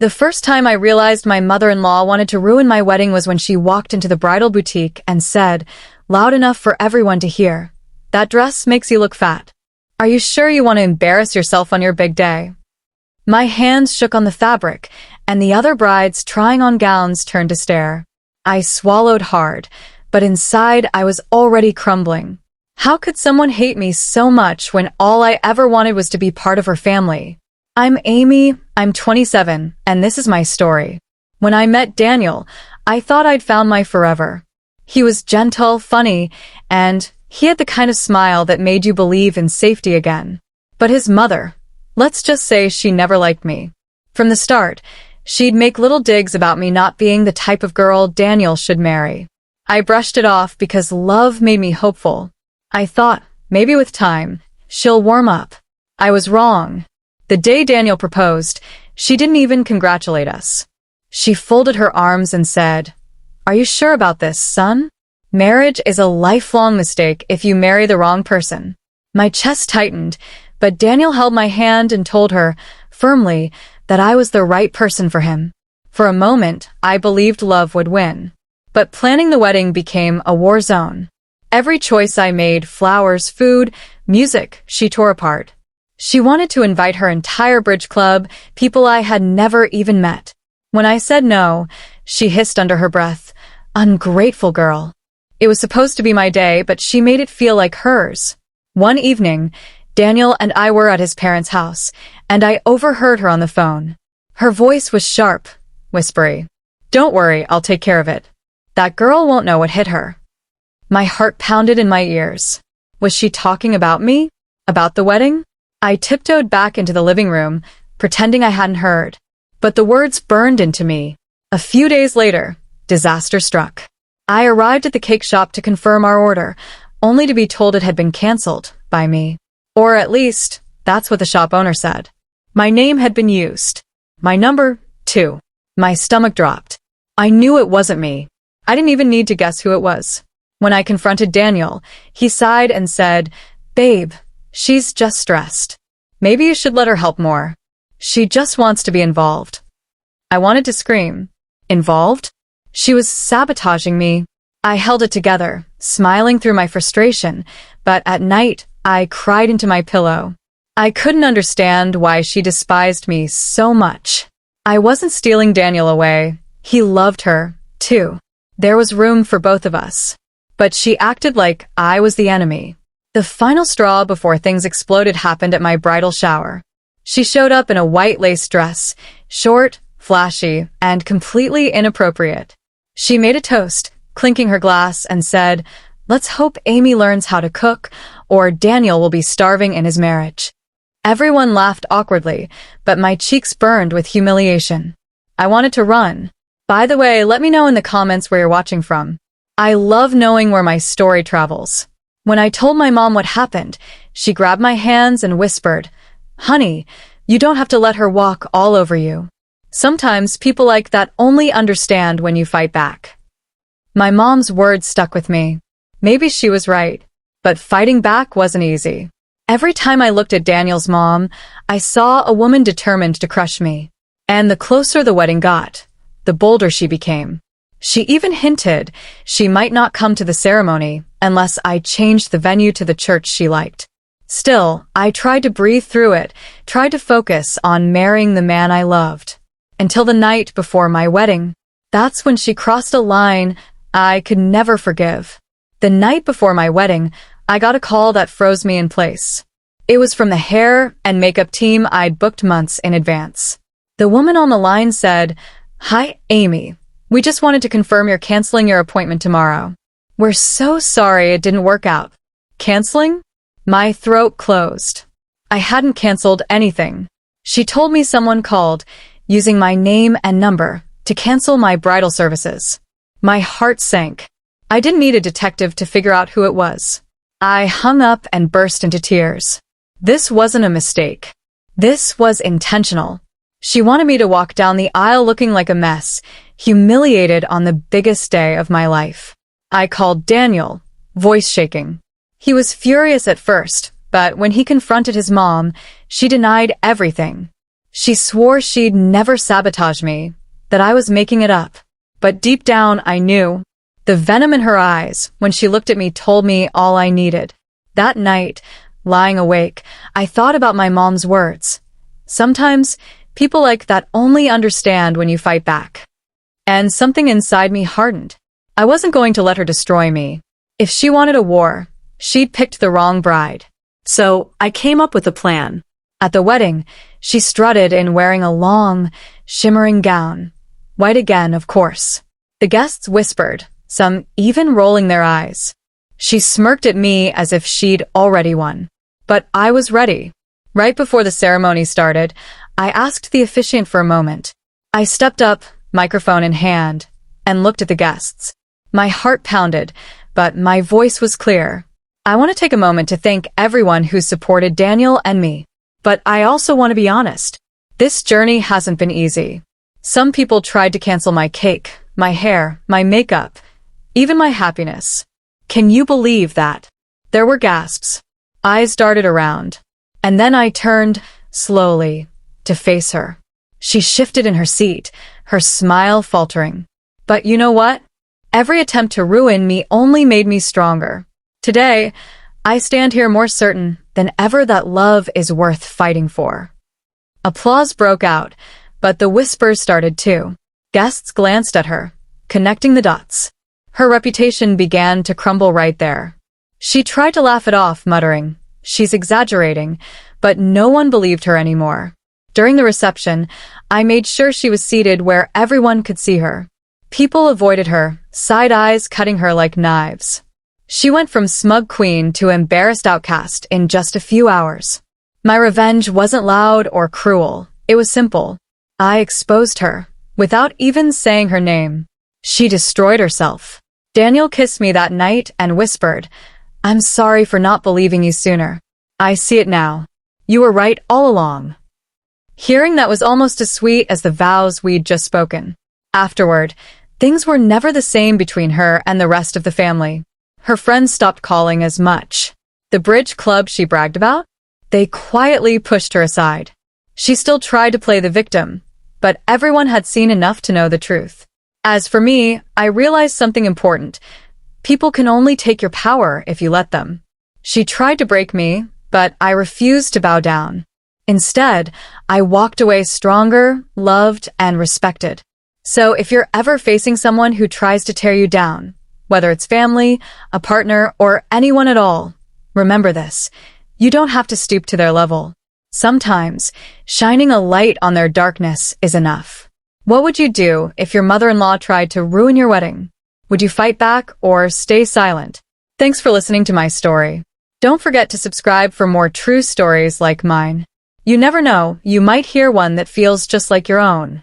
The first time I realized my mother-in-law wanted to ruin my wedding was when she walked into the bridal boutique and said, loud enough for everyone to hear, "That dress makes you look fat. Are you sure you want to embarrass yourself on your big day?" My hands shook on the fabric, and the other brides trying on gowns turned to stare. I swallowed hard, but inside I was already crumbling. How could someone hate me so much when all I ever wanted was to be part of her family? I'm Amy, I'm 27, and this is my story. When I met Daniel, I thought I'd found my forever. He was gentle, funny, and he had the kind of smile that made you believe in safety again. But his mother, let's just say she never liked me. From the start, she'd make little digs about me not being the type of girl Daniel should marry. I brushed it off because love made me hopeful. I thought, maybe with time, she'll warm up. I was wrong. The day Daniel proposed, she didn't even congratulate us. She folded her arms and said, "Are you sure about this, son? Marriage is a lifelong mistake if you marry the wrong person." My chest tightened, but Daniel held my hand and told her, firmly, that I was the right person for him. For a moment, I believed love would win. But planning the wedding became a war zone. Every choice I made, flowers, food, music, she tore apart. She wanted to invite her entire bridge club, people I had never even met. When I said no, she hissed under her breath, "Ungrateful girl." It was supposed to be my day, but she made it feel like hers. One evening, Daniel and I were at his parents' house, and I overheard her on the phone. Her voice was sharp, whispery. "Don't worry, I'll take care of it. That girl won't know what hit her." My heart pounded in my ears. Was she talking about me? About the wedding? I tiptoed back into the living room, pretending I hadn't heard. But the words burned into me. A few days later, disaster struck. I arrived at the cake shop to confirm our order, only to be told it had been canceled by me. Or at least, that's what the shop owner said. My name had been used. My number, too. My stomach dropped. I knew it wasn't me. I didn't even need to guess who it was. When I confronted Daniel, he sighed and said, "Babe, she's just stressed. Maybe you should let her help more. She just wants to be involved." I wanted to scream. Involved? She was sabotaging me. I held it together, smiling through my frustration, but at night, I cried into my pillow. I couldn't understand why she despised me so much. I wasn't stealing Daniel away. He loved her, too. There was room for both of us. But she acted like I was the enemy. The final straw before things exploded happened at my bridal shower. She showed up in a white lace dress, short, flashy, and completely inappropriate. She made a toast, clinking her glass, and said, "Let's hope Amy learns how to cook, or Daniel will be starving in his marriage." Everyone laughed awkwardly, but my cheeks burned with humiliation. I wanted to run. By the way, let me know in the comments where you're watching from. I love knowing where my story travels. When I told my mom what happened, she grabbed my hands and whispered, "Honey, you don't have to let her walk all over you. Sometimes people like that only understand when you fight back." My mom's words stuck with me. Maybe she was right, but fighting back wasn't easy. Every time I looked at Daniel's mom, I saw a woman determined to crush me. And the closer the wedding got, the bolder she became. She even hinted she might not come to the ceremony unless I changed the venue to the church she liked. Still, I tried to breathe through it, tried to focus on marrying the man I loved. Until the night before my wedding. That's when she crossed a line I could never forgive. The night before my wedding, I got a call that froze me in place. It was from the hair and makeup team I'd booked months in advance. The woman on the line said, "Hi, Amy. We just wanted to confirm you're canceling your appointment tomorrow. We're so sorry it didn't work out." Canceling? My throat closed. I hadn't canceled anything. She told me someone called, using my name and number, to cancel my bridal services. My heart sank. I didn't need a detective to figure out who it was. I hung up and burst into tears. This wasn't a mistake. This was intentional. She wanted me to walk down the aisle looking like a mess, humiliated on the biggest day of my life. I called Daniel, voice shaking. He was furious at first, but when he confronted his mom, she denied everything. She swore she'd never sabotage me, that I was making it up. But deep down, I knew. The venom in her eyes, when she looked at me, told me all I needed. That night, lying awake, I thought about my mom's words. Sometimes, people like that only understand when you fight back. And something inside me hardened. I wasn't going to let her destroy me. If she wanted a war, she'd picked the wrong bride. So, I came up with a plan. At the wedding, she strutted in wearing a long, shimmering gown. White again, of course. The guests whispered, some even rolling their eyes. She smirked at me as if she'd already won. But I was ready. Right before the ceremony started, I asked the officiant for a moment. I stepped up, microphone in hand, and looked at the guests. My heart pounded, but my voice was clear. I want to take a moment to thank everyone who supported Daniel and me. But I also want to be honest. This journey hasn't been easy. Some people tried to cancel my cake, my hair, my makeup, even my happiness. Can you believe that? There were gasps. Eyes darted around. And then I turned, slowly, to face her. She shifted in her seat, her smile faltering. But you know what? Every attempt to ruin me only made me stronger. Today, I stand here more certain than ever that love is worth fighting for. Applause broke out, but the whispers started too. Guests glanced at her, connecting the dots. Her reputation began to crumble right there. She tried to laugh it off, muttering, "She's exaggerating," but no one believed her anymore. During the reception, I made sure she was seated where everyone could see her. People avoided her, side eyes cutting her like knives. She went from smug queen to embarrassed outcast in just a few hours. My revenge wasn't loud or cruel. It was simple. I exposed her, without even saying her name. She destroyed herself. Daniel kissed me that night and whispered, "I'm sorry for not believing you sooner. I see it now. You were right all along." Hearing that was almost as sweet as the vows we'd just spoken. Afterward, things were never the same between her and the rest of the family. Her friends stopped calling as much. The bridge club she bragged about? They quietly pushed her aside. She still tried to play the victim, but everyone had seen enough to know the truth. As for me, I realized something important. People can only take your power if you let them. She tried to break me, but I refused to bow down. Instead, I walked away stronger, loved, and respected. So if you're ever facing someone who tries to tear you down, whether it's family, a partner, or anyone at all, remember this. You don't have to stoop to their level. Sometimes, shining a light on their darkness is enough. What would you do if your mother-in-law tried to ruin your wedding? Would you fight back or stay silent? Thanks for listening to my story. Don't forget to subscribe for more true stories like mine. You never know, you might hear one that feels just like your own.